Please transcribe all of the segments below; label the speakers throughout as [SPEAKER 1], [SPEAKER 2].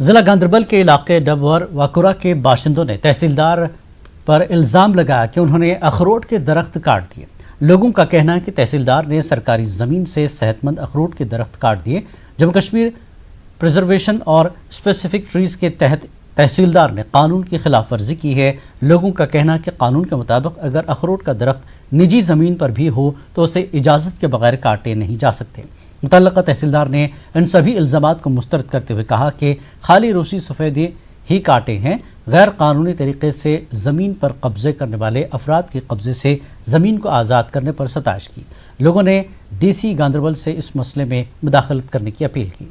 [SPEAKER 1] ضلع گاندربل کے علاقے ڈبور واکورا کے باشندوں نے تحصیلدار پر الزام لگایا کہ انہوں نے اخروٹ کے درخت کاٹ دیے۔ لوگوں کا کہنا ہے کہ تحصیلدار نے سرکاری زمین سے صحت مند اخروٹ کے درخت کاٹ دیے۔ جموں کشمیر پریزرویشن اور اسپیسیفک ٹریز کے تحت تحصیلدار نے قانون کی خلاف ورزی کی ہے۔ لوگوں کا کہنا ہے کہ قانون کے مطابق اگر اخروٹ کا درخت نجی زمین پر بھی ہو تو اسے اجازت کے بغیر کاٹے نہیں جا سکتے۔ متعلقہ تحصیلدار نے ان سبھی الزامات کو مسترد کرتے ہوئے کہا کہ خالی روسی سفیدے ہی کاٹے ہیں، غیر قانونی طریقے سے زمین پر قبضے کرنے والے افراد کے قبضے سے زمین کو آزاد کرنے پر ستائش کی۔ لوگوں نے ڈی سی گاندربل سے اس مسئلے میں مداخلت کرنے کی اپیل کی۔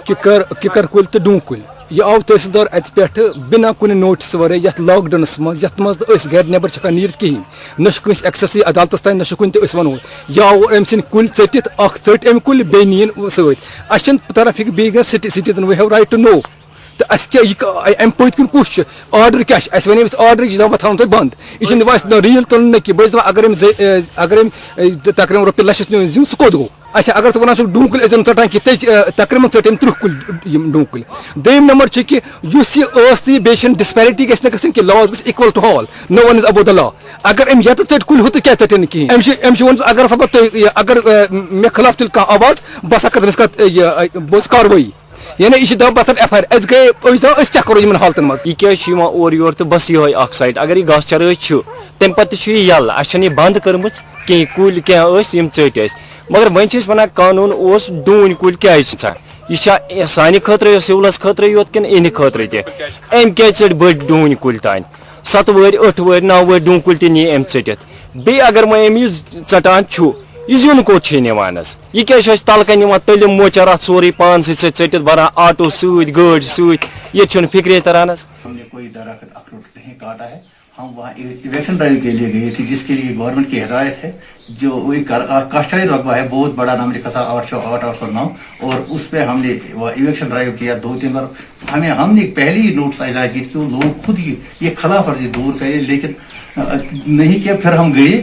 [SPEAKER 2] ککر کل تو ڈون کل یہ آو تحصیلدار ات پہ بنا کن نوٹس ورے یت لاک ڈاؤنس مز یت مز گھر نیبر چھکان نیرت کہین نہ کنس ایکسیس عدالتس تین نہ کن ونو یا آو ام سن کل ٹھٹ اخ ٹھٹ ام کل بی نین ست اچھن طرف ہک بی گژھِ citizen we have right to know تو ام پت کن کس آرڈر کیا ون آرڈر یہ تھا تھی بند یہ ریل تلن کی بہت اگر تقریباً رۄپیہِ لچھس زیُن سہ کوٚت گوٚو اچھا اگر ژٕ ونان چھُکھ ڈوٗن کُلۍ ٲسۍ ژٹان کینٛہہ تقریباً ژٔٹۍ أمۍ 30 کُلۍ یِم ڈوٗن کُلۍ دوٚیِم نمبر چھُ کہِ یُس یہِ ٲس تہٕ بیٚیہِ چھِنہٕ ڈِسپیرٹی گژھِ نہٕ گژھٕنۍ کہِ لاز گژھِ equal to all no one is above the law اگر أمۍ ییٚتہِ ژٔٹۍ کُلۍ ہُتہِ کیٛازِ ژٔٹِنۍ نہٕ کِہیٖنۍ أمۍ چھُ ووٚنمُت اگر ہسا تُہۍ اگر مےٚ خلاف تُلہِ کانٛہہ آواز بہٕ ہسا کرٕ تٔمِس بہٕ کاروٲیی یعنی یہ دپ بسن ایف آئی آر گئی کیا کرو ان حالتن مز
[SPEAKER 3] یہ اور یور تو بس یہ اخ سائٹ اگر یہ گاس چرٲے تمہ پتہ یہ یل اچھا یہ بند کرم کہیں کل کی ٹھٹ مگر ون ونان قانون اس ڈون کل کیا یہ سانہ خطرے سولس خطرے یوت کن ان خطرے تم کی ٹھٹ بڑ ڈون کل تان 7 ور 8 ور 9 ور ڈون کل تہ نی ام ٹھٹت بی اگر وم یہ ژٹان یہ زیون کوت نوان یہ کیا تلکن نوان تلم موچر ات سوری پان ٹھٹت بران آٹو ست گاڑی ست یہ فکرے تران
[SPEAKER 4] ہم نے کوئی درخت اخروٹ نہیں کاٹا ہے، ہم وہاں ایویکشن ڈرائیو کے لیے گئے تھے جس کے لیے گورنمنٹ کی ہدایت ہے۔ جو ایک کاشتکاری رقبہ ہے بہت بڑا، نام لکھا تھا 809 اور اس پہ ہم نے ایویکشن ڈرائیو کیا 2-3 بار۔ ہم نے پہلی نوٹس اجرا کی کہ وہ لوگ خود ہی یہ خلاف ورزی دور کرے، لیکن نہیں کیا۔ پھر ہم گئے،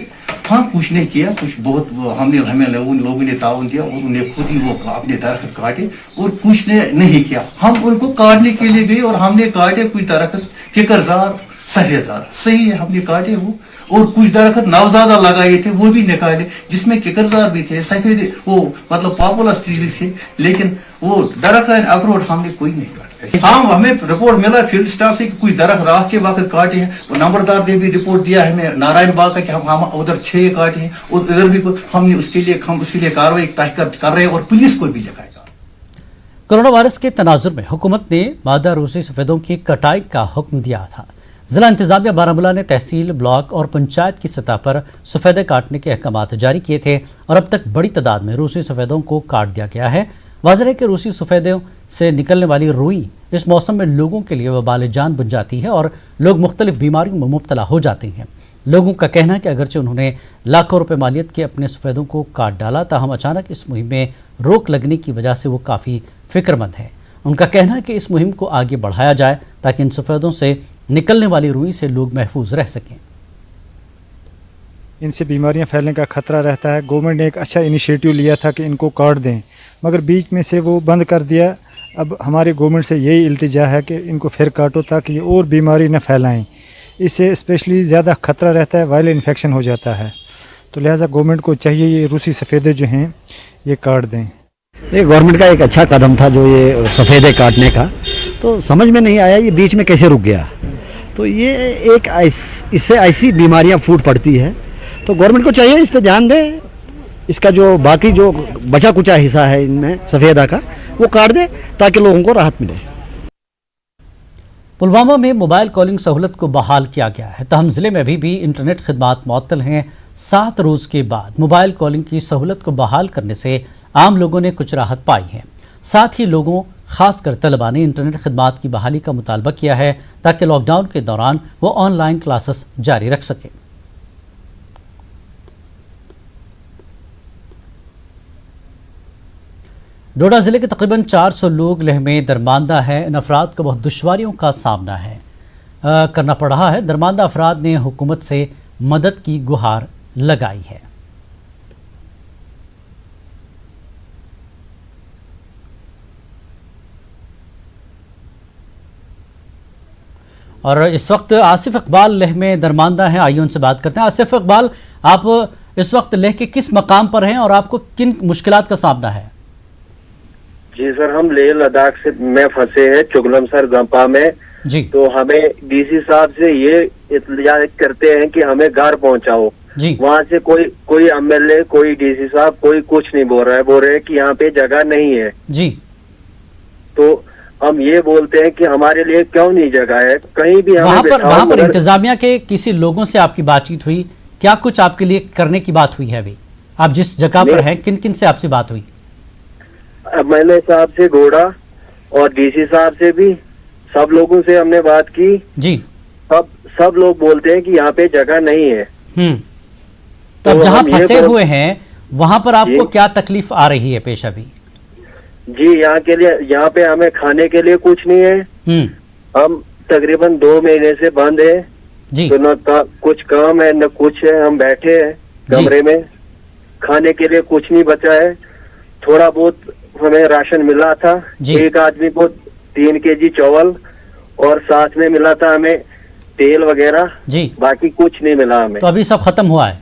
[SPEAKER 4] ہاں کچھ نہیں کیا، کچھ بہت ہمیں لوگوں نے تعاون دیا اور انہوں نے خود ہی وہ اپنے درخت کاٹے اور کچھ نے نہیں کیا۔ ہم ان کو کاٹنے کے لیے گئے اور ہم نے کاٹے کچھ درخت ککرزار سفیدزار، صحیح ہے ہم نے کاٹے وہ، اور کچھ درخت نوزادہ لگائے تھے وہ بھی نکالے جس میں ککرزار بھی تھے، سفید وہ مطلب پاپولر ٹریز تھے، لیکن وہ درخت اخروٹ ہم نے کوئی نہیں کاٹا۔ ہاں ہمیں رپورٹ ملا فیلڈ اسٹاف سے کہ کچھ درخت رات کے وقت کاٹے ہیں، اور نمبردار نے بھی رپورٹ دیا ہمیں نارائن باغ کا کہ ہم ادھر 6 کاٹے ہیں اور ادھر بھی ہم نے اس کے لیے کارروائی تحقیقات کر رہے ہیں اور پولیس کو بھی جگائے گا۔
[SPEAKER 1] کورونا وائرس کے تناظر میں حکومت نے مادہ روسی سفیدوں کی کٹائی کا حکم دیا تھا۔ ضلع انتظامیہ بارہمولہ نے تحصیل، بلاک اور پنچایت کی سطح پر سفیدے کاٹنے کے احکامات جاری کیے تھے اور اب تک بڑی تعداد میں روسی سفیدوں کو کاٹ دیا گیا ہے۔ واضح ہے کہ روسی سفیدوں سے نکلنے والی روئی اس موسم میں لوگوں کے لیے وبال جان بن جاتی ہے اور لوگ مختلف بیماریوں میں مبتلا ہو جاتے ہیں۔ لوگوں کا کہنا ہے کہ اگرچہ انہوں نے لاکھوں روپے مالیت کے اپنے سفیدوں کو کاٹ ڈالا، تاہم اچانک اس مہم میں روک لگنے کی وجہ سے وہ کافی فکر مند ہیں۔ ان کا کہنا ہے کہ اس مہم کو آگے بڑھایا جائے تاکہ ان سفیدوں سے نکلنے والی روئی سے لوگ محفوظ رہ سکیں۔
[SPEAKER 5] ان سے بیماریاں پھیلنے کا خطرہ رہتا ہے۔ گورنمنٹ نے ایک اچھا انیشیٹو لیا تھا کہ ان کو کاٹ دیں، مگر بیچ میں سے وہ بند کر دیا۔ اب ہماری گورنمنٹ سے یہی التجا ہے کہ ان کو پھر کاٹو تاکہ یہ اور بیماری نہ پھیلائیں۔ اس سے اسپیشلی زیادہ خطرہ رہتا ہے، وائرل انفیکشن ہو جاتا ہے، تو لہٰذا گورنمنٹ کو چاہیے یہ روسی سفیدے جو ہیں یہ کاٹ دیں۔
[SPEAKER 6] یہ گورنمنٹ کا ایک اچھا قدم تھا جو یہ سفیدے کاٹنے کا، تو سمجھ میں نہیں آیا یہ بیچ میں کیسے رک گیا۔ تو یہ ایک اس سے ایسی بیماریاں پھوٹ پڑتی ہے، تو گورنمنٹ کو چاہیے اس پہ دھیان دے، اس کا جو باقی جو بچا کچا حصہ ہے ان میں سفیدہ کا وہ کاٹ دے تاکہ لوگوں کو راحت ملے۔
[SPEAKER 1] پلوامہ میں موبائل کالنگ سہولت کو بحال کیا گیا ہے، تاہم ضلع میں ابھی بھی انٹرنیٹ خدمات معطل ہیں۔ 7 روز کے بعد موبائل کالنگ کی سہولت کو بحال کرنے سے عام لوگوں نے کچھ راحت پائی ہے۔ ساتھ ہی لوگوں خاص کر طلباء نے انٹرنیٹ خدمات کی بحالی کا مطالبہ کیا ہے تاکہ لاک ڈاؤن کے دوران وہ آن لائن کلاسز جاری رکھ سکیں۔ ڈوڈا ضلع کے تقریباً 400 لوگ لہ میں درماندہ ہیں۔ ان افراد کو بہت دشواریوں کا سامنا کرنا پڑ رہا ہے۔ درماندہ افراد نے حکومت سے मदद की गुहार लगाई है। और इस वक्त आसिफ इकबाल लेह में दरमानदा हैं, आइए उनसे बात करते हैं। आसिफ इकबाल, आप इस वक्त लेह के किस मकाम पर हैं और आपको किन मुश्किलात का सामना है?
[SPEAKER 7] जी सर, हम लेह लद्दाख में फंसे हैं चुगलमसर गंपा में
[SPEAKER 1] जी।
[SPEAKER 7] तो हमें डीसी साहब से ये इत्तला करते हैं कि हमें घर पहुंचाओ
[SPEAKER 1] जी।
[SPEAKER 7] वहाँ से कोई एमएलए, कोई डीसी साहब, कोई कुछ नहीं बोल रहा है। बोल रहे हैं कि यहाँ पे जगह नहीं है
[SPEAKER 1] जी।
[SPEAKER 7] तो हम ये बोलते हैं कि हमारे लिए क्यों नहीं जगह है, कहीं भी हमें
[SPEAKER 1] वहाँ पर इंतजामिया के किसी लोगों से आपकी बातचीत हुई? क्या कुछ आपके लिए करने की बात हुई है? अभी आप जिस जगह पर हैं, किन किन से आपसे बात हुई?
[SPEAKER 7] एमएलए साहब से, घोड़ा और डीसी साहब से भी, सब लोगों से हमने बात की
[SPEAKER 1] जी।
[SPEAKER 7] सब लोग बोलते हैं कि यहाँ पे जगह नहीं है।
[SPEAKER 1] तो अब जहाँ फंसे हुए हैं वहाँ पर आपको क्या तकलीफ आ रही है पेश अभी?
[SPEAKER 7] जी, यहाँ पे हमें खाने के लिए कुछ नहीं है। हम तकरीबन 2 महीने से बंद है
[SPEAKER 1] जी।
[SPEAKER 7] तो न कुछ काम है न कुछ है। हम बैठे हैं कमरे में, खाने के लिए कुछ नहीं बचा है। थोड़ा बहुत हमें राशन मिला था, एक आदमी को 3 केजी चावल और साथ में मिला था हमें तेल वगैरह जी। बाकी कुछ नहीं मिला हमें।
[SPEAKER 1] तो अभी सब खत्म हुआ है?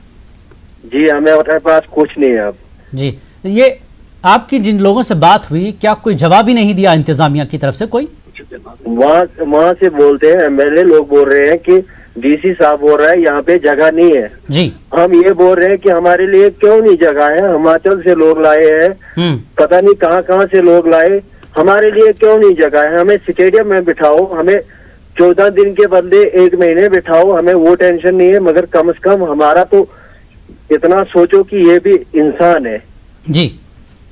[SPEAKER 1] जी,
[SPEAKER 7] हमें पास कुछ नहीं है अब
[SPEAKER 1] जी। ये आपकी जिन लोगों से बात हुई, क्या कोई जवाब ही नहीं दिया इंतजामिया की तरफ से कोई?
[SPEAKER 7] वहाँ से बोलते हैं, एमएलए लोग बोल रहे हैं कि डीसी साहब बोल रहा है यहाँ पे जगह नहीं है
[SPEAKER 1] जी।
[SPEAKER 7] हम ये बोल रहे हैं कि हमारे लिए क्यों नहीं जगह है? हिमाचल से लोग लाए हैं, पता नहीं कहाँ से लोग लाए, हमारे लिए क्यों नहीं जगह है? हमें स्टेडियम में बिठाओ, हमें 14 दिन के बदले 1 महीने बिठाओ, हमें वो टेंशन नहीं है, मगर कम से कम हमारा तो इतना सोचो कि ये भी इंसान है।
[SPEAKER 1] जी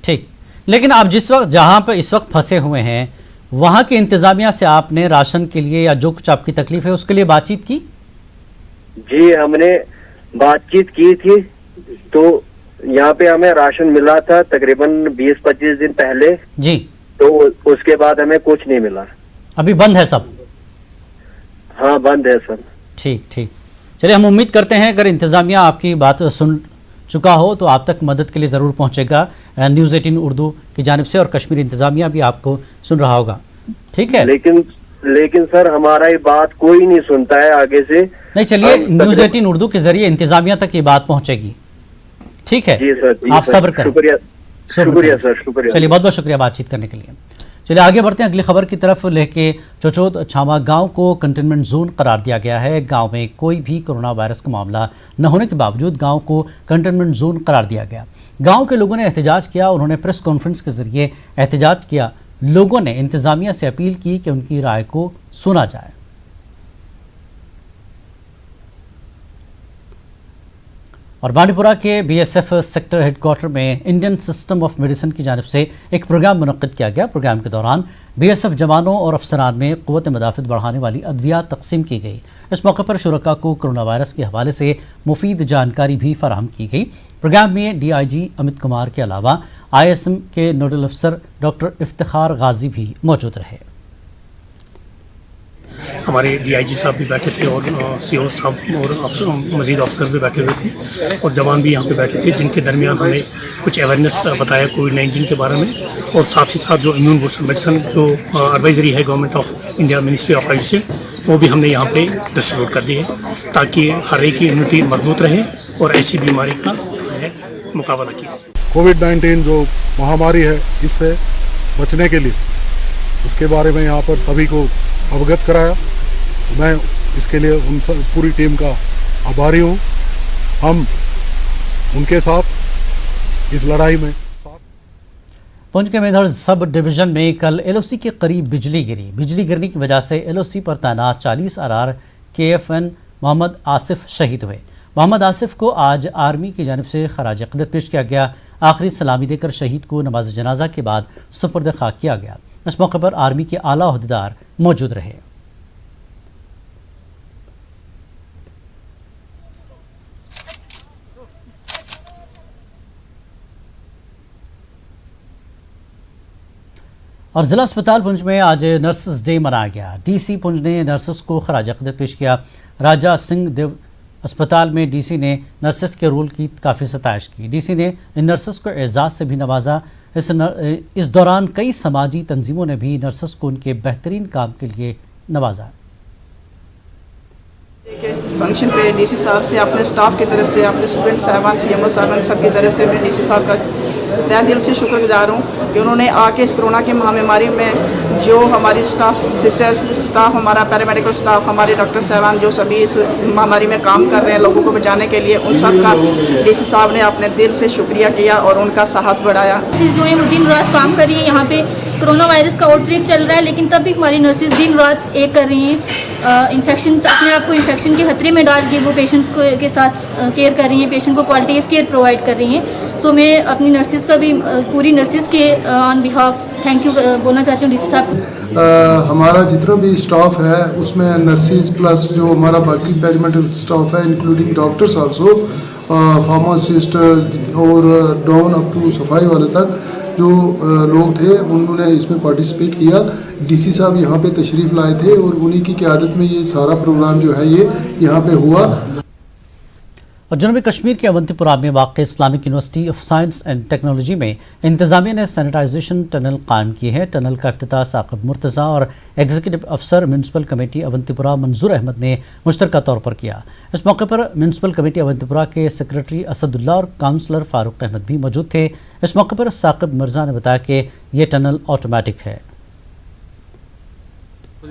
[SPEAKER 1] ठीक। लेकिन आप जिस वक्त जहां पर इस वक्त फंसे हुए हैं वहां की इंतजामिया से आपने राशन के लिए या जो कुछ आपकी तकलीफ है उसके लिए बातचीत की?
[SPEAKER 7] जी, हमने बातचीत की थी तो यहाँ पे हमें राशन मिला था तकरीबन 20-25 दिन पहले
[SPEAKER 1] जी।
[SPEAKER 7] तो उसके बाद हमें कुछ नहीं मिला।
[SPEAKER 1] अभी बंद है सब?
[SPEAKER 7] हाँ, बंद है सब।
[SPEAKER 1] ठीक ठीक। चलिए, हम उम्मीद करते हैं अगर इंतजामिया आपकी बात सुन चुका हो तो आप तक मदद के लिए ज़रूर पहुंचेगा न्यूज़ 18 उर्दू की जानिब से, और कश्मीर इंतजामिया भी आपको सुन रहा होगा। ठीक है,
[SPEAKER 7] लेकिन सर हमारा ये बात कोई नहीं सुनता है आगे से।
[SPEAKER 1] नहीं, चलिए न्यूज़ 18 उर्दू के जरिए इंतजामिया तक ये बात पहुंचेगी। ठीक है
[SPEAKER 7] जी सर,
[SPEAKER 1] आप सब्र करें।
[SPEAKER 7] शुक्रिया सर, शुक्रिया।
[SPEAKER 1] चलिए, बहुत बहुत शुक्रिया बातचीत करने के लिए। चलिए आगे बढ़ते हैं अगली खबर की तरफ। लेह के चोचोद छामा गांव को कंटेनमेंट जोन करार दिया गया है। गांव में कोई भी कोरोना वायरस का मामला न होने के बावजूद गांव को कंटेनमेंट जोन करार दिया गया। गांव के लोगों ने एहतजाज किया, उन्होंने प्रेस कॉन्फ्रेंस के जरिए एहतजाज किया। लोगों ने इंतजामिया से अपील की कि उनकी राय को सुना जाए। और बांडीपुरा के बीएसएफ सेक्टर हेडक्वार्टर में इंडियन सिस्टम ऑफ मेडिसिन की जानिब से एक प्रोग्राम मुनक्किद किया गया। प्रोग्राम के दौरान बीएसएफ जवानों और अफसरान में क़ुव्वत मदाफ़त बढ़ाने वाली अद्वियात तकसीम की गई। इस मौके पर शुरका को कोरोना वायरस के हवाले से मुफीद जानकारी भी फराहम की गई। प्रोग्राम में डीआईजी अमित कुमार के अलावा आईएसएम के नोडल अफसर डॉक्टर इफ्तिखार गाजी भी मौजूद रहे।
[SPEAKER 8] हमारे डीआईजी साहब भी बैठे थे और सीओ साहब और मज़ीद अफसर भी बैठे हुए थे और जवान भी यहाँ पे बैठे थे, जिनके दरमियान हमें कुछ अवेयरनेस बताया कोविड-19 के बारे में, और साथ ही साथ जो इम्यून बूस्टर मेडिसिन जो एडवाइजरी है government of India ministry of Ayush से, वो भी हमने यहाँ पे डिस्ट्रीब्यूट कर दी है ताकि हर एक की इम्यूनिटी मजबूत रहे और ऐसी बीमारी का जो है मुकाबला किया।
[SPEAKER 9] कोविड-19 जो महामारी है, इससे बचने के लिए उसके बारे में यहाँ पर सभी को अवगत कराया। मैं इसके लिए उन सब पूरी टीम का आभारी हूँ। हम उनके साथ इस लड़ाई में।
[SPEAKER 1] पुंछ के मेधड़ सब डिवीजन में कल एलओसी के करीब बिजली गिरी। बिजली गिरने की वजह से एलओसी पर तैनात 40 RR KFN मोहम्मद आसिफ शहीद हुए। मोहम्मद आसिफ को आज आर्मी की जानिब से खराज अक़ीदत पेश किया गया। आखिरी सलामी देकर शहीद को नमाज जनाजा के बाद सुपुर्द खाक किया गया। इस मौके पर आर्मी के आला ओहदेदार मौजूद रहे। और जिला अस्पताल पुंछ में आज नर्सेस डे मनाया गया। डीसी पुंछ ने नर्सेस को खराज अक़ीदत पेश किया। राजा सिंह देव अस्पताल में डीसी ने नर्सेस के रोल की काफ़ी सताइश की। डीसी ने इन नर्सेस को एजाज़ से भी नवाजा। इस दौरान कई समाजी तंजीमों ने भी नर्सेस को उनके बेहतरीन काम के लिए नवाजा।
[SPEAKER 10] फंक्शन पे डीसी साहब से, अपने स्टाफ की तरफ से, अपने स्टूडेंट साहबान, सीएमओ साहबान सबकी तरफ से मैं डीसी साहब का तहे दिल से शुक्रगुजार हूँ कि उन्होंने आके इस कोरोना की महामारी में जो हमारी स्टाफ सिस्टर्स, स्टाफ हमारा पैरामेडिकल स्टाफ, हमारे डॉक्टर साहबान जो सभी इस महामारी में काम कर रहे हैं लोगों को बचाने के लिए, उन सब का डीसी साहब ने अपने दिल से शुक्रिया किया और उनका साहस बढ़ाया।
[SPEAKER 11] नर्सेज जो है वो दिन रात काम कर रही है। यहाँ पे कोरोना वायरस का आउटब्रेक चल रहा है, लेकिन तब भी हमारी नर्सेज दिन रात एक कर रही हैं। इन्फेक्शन, अपने आप को इन्फेक्शन के खतरे में डाल के वो पेशेंट्स के साथ केयर कर रही हैं, पेशेंट को क्वालिटी ऑफ केयर प्रोवाइड कर रही हैं। सो मैं अपनी नर्सेज का भी, पूरी नर्सेज के ऑन बिहाफ थैंक यू बोलना चाहती हूँ डीसी साहब।
[SPEAKER 12] हमारा जितना भी स्टाफ है उसमें नर्सेज प्लस जो हमारा बाकी पैरामेडिकल स्टाफ है इंक्लूडिंग डॉक्टर्स आल्सो, फार्मासिस्ट और डाउन अप टू सफाई वाले तक जो लोग थे उन्होंने इसमें पार्टिसिपेट किया। डीसी साहब यहाँ पे तशरीफ़ लाए थे और उन्हीं की क़यादत में ये सारा प्रोग्राम जो है ये यहाँ पे हुआ।
[SPEAKER 1] और जनूबी कश्मीर के अवंतीपुरा में वाक़ Islamic university of science and technology में इंतज़ामिया ने सैनिटाइजेशन टनल कायम की है। टनल का इफ्तिताह साकिब मुर्तज़ा और एग्जीक्यूटिव अफसर म्यूनसिपल कमेटी अवंतीपुरा मंजूर अहमद ने मुश्तरका तौर पर किया। इस मौके पर म्यूनसिपल कमेटी अवंतीपुरा के सेक्रेटरी असदुल्ला और काउंसलर फारूक अहमद भी मौजूद थे। इस मौके पर साकिब मिर्ज़ा ने बताया कि ये टनल ऑटोमेटिक है।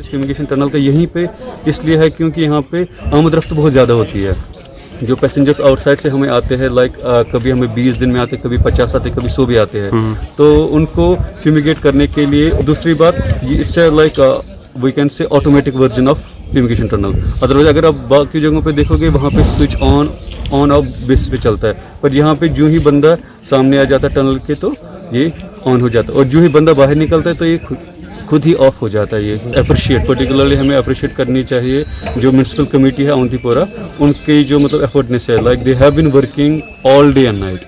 [SPEAKER 13] फ्यूमिगेशन टनल का यहीं पे इसलिए है क्योंकि यहाँ पे आमद रफ्त बहुत ज़्यादा होती है। जो पैसेंजर्स आउटसाइड से हमें आते हैं, लाइक कभी हमें 20 दिन में आते, कभी 50 आते, कभी 100 भी आते हैं, तो उनको फ्यूमिगेट करने के लिए। दूसरी बात इससे like we can say automatic version of fumigation tunnel. Otherwise अगर आप बाकी जगहों पे देखोगे वहाँ पे स्विच ऑन ऑफ बेसिस पे चलता है, पर यहाँ पे जो ही बंदा सामने आ जाता है टनल के तो ये ऑन हो जाता है, और जो ही बंदा बाहर निकलता है तो ये खुद ही ऑफ हो जाता है। ये अप्रिशिएट, पर्टिकुलरली हमें अप्रिशिएट करनी चाहिए जो म्यूनसिपल कमेटी है अवंतीपोरा, उनकी जो मतलब एफर्टनेस है। Like they have been working all day and night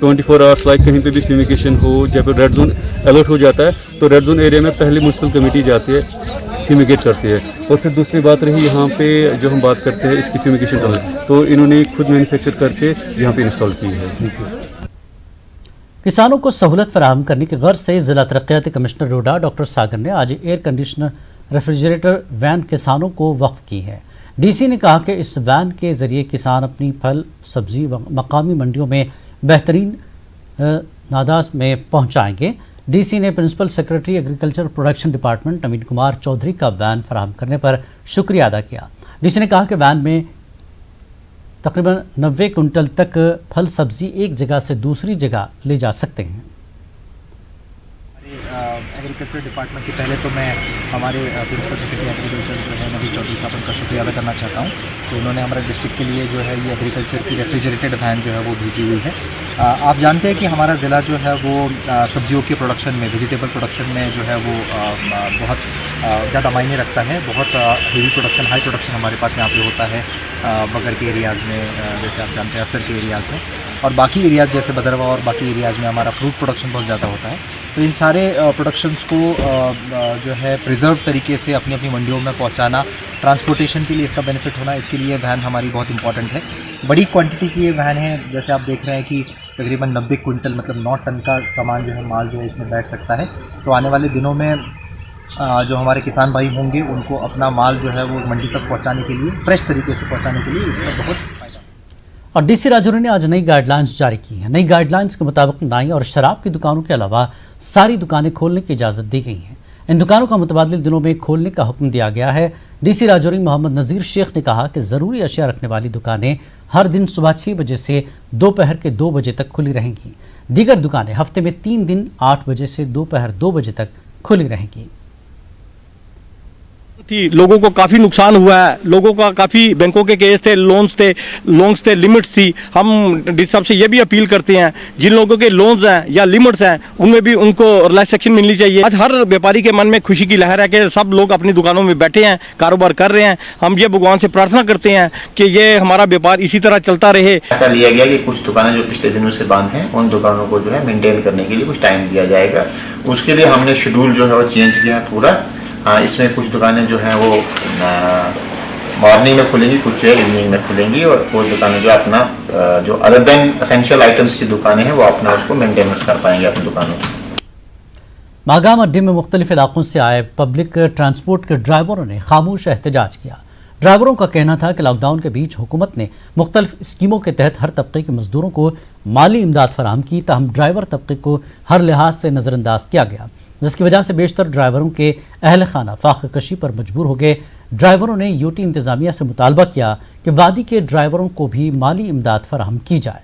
[SPEAKER 13] 24 hours. Like कहीं पे भी फ्यूमिगेशन हो, जब रेड जोन अलर्ट हो जाता है तो रेड जोन एरिया में पहले म्यूनसिपल कमेटी जाती है, फ्यूमिगेट करती है। और फिर दूसरी बात रही यहाँ पे जो हम बात करते हैं इसकी फ्यूमिगेशन टनल, तो इन्होंने खुद मैन्युफैक्चर करके यहाँ पे इंस्टॉल की है।
[SPEAKER 1] किसानों को सहूलत फराहम करने की गर्ज से जिला तरक्याती कमिश्नर डोडा डॉक्टर सागर ने आज एयर कंडीशनर रेफ्रिजरेटर वैन किसानों को वक्फ की है। डीसी ने कहा कि इस वैन के जरिए किसान अपनी फल सब्जी मकामी मंडियों में बेहतरीन नादाज में पहुंचाएंगे। डीसी ने principal secretary agriculture production department Naveen Kumar Chaudhary का वैन फराहम करने पर शुक्रिया अदा किया। डीसी ने कहा कि वैन में तकरीबन 90 कुंटल तक फल सब्जी एक जगह से दूसरी जगह ले जा सकते हैं।
[SPEAKER 14] एग्रीकल्चर डिपार्टमेंट की पहले तो मैं हमारे प्रिंसिपल सेक्रेटरी एग्रीकल्चर जो है नवीन चौधरी साहब उनका शुक्रिया अदा करना चाहता हूँ कि उन्होंने हमारे डिस्ट्रिक्ट के लिए जो है ये एग्रीकल्चर की रेफ्रिजरेटेड वैन जो है वो भेजी हुई है। आप जानते हैं कि हमारा ज़िला जो है वो सब्जियों के प्रोडक्शन में, वेजिटेबल प्रोडक्शन में जो है वो बहुत ज़्यादा मायने रखता है। बहुत हेवी प्रोडक्शन, हाई प्रोडक्शन हमारे पास यहाँ पे होता है बगर के एरियाज़ में, जैसे आप जानते हैं असर के एरियाज़ में, और बाकी एरियाज़ जैसे बदरवा और बाकी एरियाज़ में हमारा फ्रूट प्रोडक्शन बहुत ज़्यादा होता है। तो इन सारे प्रोडक्शंस को जो है प्रिजर्व तरीके से अपनी अपनी मंडियों में पहुंचाना, ट्रांसपोर्टेशन के लिए इसका बेनिफिट होना, इसके लिए वैन हमारी बहुत इंपॉर्टेंट है। बड़ी क्वांटिटी की ये वैन है, जैसे आप देख रहे हैं कि तकरीबन 90 कुंटल मतलब 9 टन का सामान जो है, माल जो है इसमें बैठ सकता है। तो आने वाले दिनों में जो हमारे किसान भाई होंगे उनको अपना माल जो है वो मंडी तक पहुँचाने के लिए, फ्रेश तरीके से पहुँचाने के लिए इसका बहुत।
[SPEAKER 1] और डीसी राजौरी ने आज नई गाइडलाइंस जारी की है। नई गाइडलाइंस के मुताबिक नाई और शराब की दुकानों के अलावा सारी दुकानें खोलने की इजाज़त दी गई है। इन दुकानों का मुतबादिल दिनों में खोलने का हुक्म दिया गया है। डीसी राजौरी मोहम्मद नज़ीर शेख ने कहा कि ज़रूरी अशिया रखने वाली दुकानें हर दिन सुबह 6 बजे से दोपहर के 2 बजे तक खुली रहेंगी। दीगर दुकानें हफ्ते में 3 दिन 8 बजे से दोपहर 2 बजे तक खुली रहेंगी।
[SPEAKER 15] लोगों को काफ़ी नुकसान हुआ है, लोगों का काफ़ी बैंकों के केस थे, लोन्स थे, लिमिट्स थी। हम डी साहब से ये भी अपील करते हैं जिन लोगों के लोन्स हैं या लिमिट्स हैं उनमें भी उनको रिलैक्सेशन मिलनी चाहिए। आज हर व्यापारी के मन में खुशी की लहर है कि सब लोग अपनी दुकानों में बैठे हैं, कारोबार कर रहे हैं। हम ये भगवान से प्रार्थना करते हैं कि ये हमारा व्यापार इसी तरह चलता रहे।
[SPEAKER 16] ऐसा लिया गया कि कुछ दुकानें जो पिछले दिनों से बंद हैं उन दुकानों को जो है मेंटेन करने के लिए कुछ टाइम दिया जाएगा। उसके लिए हमने शेड्यूल जो है वो चेंज किया पूरा। इसमें कुछ दुकानें जो हैं वो मॉर्निंग में खुलेंगी, कुछ जो है इवनिंग में खुलेंगी, और वो दुकानें जो अपना जो अदर देन एसेंशियल आइटम्स की दुकानें हैं वो अपना उसको मेंटेनेंस कर पाएंगे अपनी दुकानों में।
[SPEAKER 1] मागाम अड्डे में मुख्तलिफ इलाकों से आए पब्लिक ट्रांसपोर्ट के ड्राइवरों ने खामोश एहतजाज किया। ड्राइवरों का कहना था कि लॉकडाउन के बीच हुकूमत ने मुख्तलिफ स्कीमों के तहत हर तबके के मजदूरों को माली इमदाद फराहम की, ताहम ड्राइवर तबके को हर लिहाज से नज़रअंदाज किया गया, जिसकी वजह से बेशतर ड्राइवरों के अहल खाना फाक़ कशी पर मजबूर हो गए। ड्राइवरों ने यूटी इंतज़ामिया से मुतालबा किया कि वादी के ड्राइवरों को भी माली इमदाद फराहम की जाए।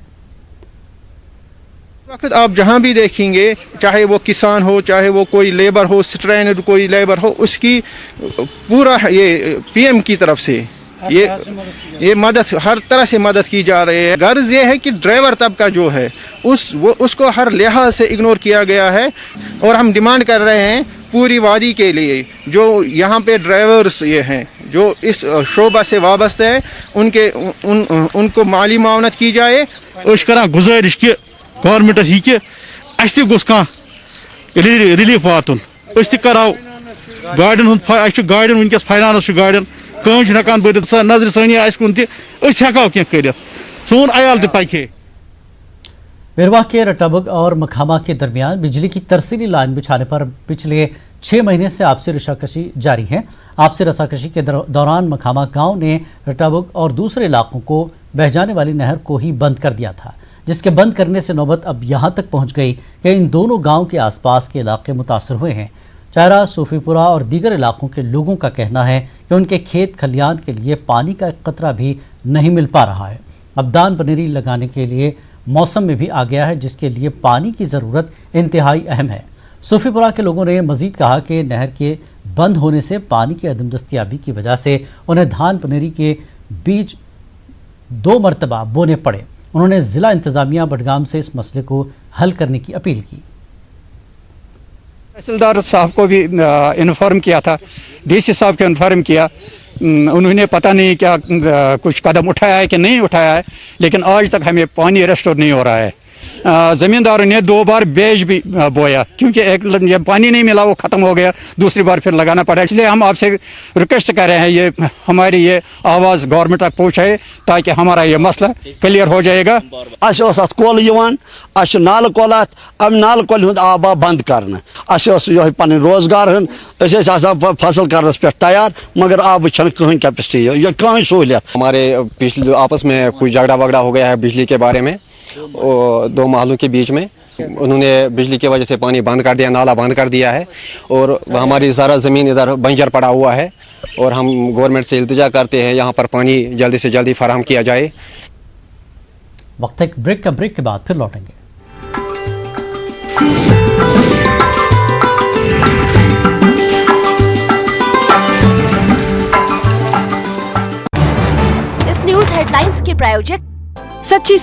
[SPEAKER 17] वक्त आप जहाँ भी देखेंगे, चाहे वो किसान हो, चाहे वो कोई लेबर हो, स्ट्रेंड कोई लेबर हो, उसकी पूरा ये पीएम की तरफ से ये मदद हर तरह से मदद की जा रही है। गर्ज ये है कि ड्राइवर तबका जो है उसको हर लिहाज से इग्नोर किया गया है, और हम डिमांड कर रहे हैं पूरी वादी के लिए जो यहाँ पे ड्राइवर्स ये हैं जो इस शोबा से वाबस्ते हैं उनको माली मावनत की जाए।
[SPEAKER 18] गुजारिश कि गवर्नमेंट रिलीफ वातुन करो गाड़ियों वनकस फाइनानस गाड़ियों कहीं हकान भरित नजर सानी कुन तको क्या सोन आयाल तके।
[SPEAKER 1] बेरवा के रटाबग और मखामा के दरमियान बिजली की तरसीली लाइन बिछाने पर पिछले 6 महीने से आपसी रसाकशी जारी है। आपसी रसाकशी के दौरान मखामा गांव ने रटाबग और दूसरे इलाकों को बह जाने वाली नहर को ही बंद कर दिया था, जिसके बंद करने से नौबत अब यहां तक पहुंच गई कि इन दोनों गांव के आसपास के इलाके मुतासर हुए हैं। चारा, सूफीपुरा और दीगर इलाकों के लोगों का कहना है कि उनके खेत खलियान के लिए पानी का एक कतरा भी नहीं मिल पा रहा है। अब दान पनीरी लगाने के लिए मौसम में भी आ गया है, जिसके लिए पानी की ज़रूरत इंतहाई अहम है। सूफीपुरा के लोगों ने मजीद कहा कि नहर के बंद होने से पानी की अदम दस्तियाबी की वजह से उन्हें धान पनीरी के बीज 2 मरतबा बोने पड़े। उन्होंने ज़िला इंतज़ामिया बडगाम से इस मसले को हल करने की अपील की।
[SPEAKER 19] तहसीलदार साहब को भी इन्फॉर्म किया था, डीसी साहब को इन्फॉर्म किया, उन्होंने पता नहीं क्या कुछ कदम उठाया है कि नहीं उठाया है, लेकिन आज तक हमें पानी रेस्टोर नहीं हो रहा है। ज़मींदारों ने 2 बार बेज भी बोया, क्योंकि एक जब पानी नहीं मिला वो ख़त्म हो गया, दूसरी बार फिर लगाना पड़ा। इसलिए हम आपसे रिक्वेस्ट कर रहे हैं ये हमारी ये आवाज़ गवर्नमेंट तक पहुँचाए ताकि हमारा ये मसला क्लियर हो जाएगा।
[SPEAKER 6] नाल कल अब नाल कल आबा बंद करना पन रोजगार फसल करनस पे तैयार, मगर आब कहीं कैपेसिटी कहीं सहूलियत।
[SPEAKER 3] हमारे पिछले आपस में कुछ झगड़ा वगड़ा हो गया है बिजली के बारे में, 2 महलों के बीच में। उन्होंने बिजली की वजह से पानी बंद कर दिया, नाला बंद कर दिया है, और हमारी सारा ज़मीन इधर बंजर पड़ा हुआ है, और हम गवर्नमेंट से इल्तिजा करते हैं यहाँ पर पानी जल्दी से जल्दी फराहम किया जाए।
[SPEAKER 1] वक्त एक ब्रेक के बाद फिर लौटेंगे।
[SPEAKER 20] इस न्यूज़ हेडलाइंस के प्रायोजक
[SPEAKER 21] सच्ची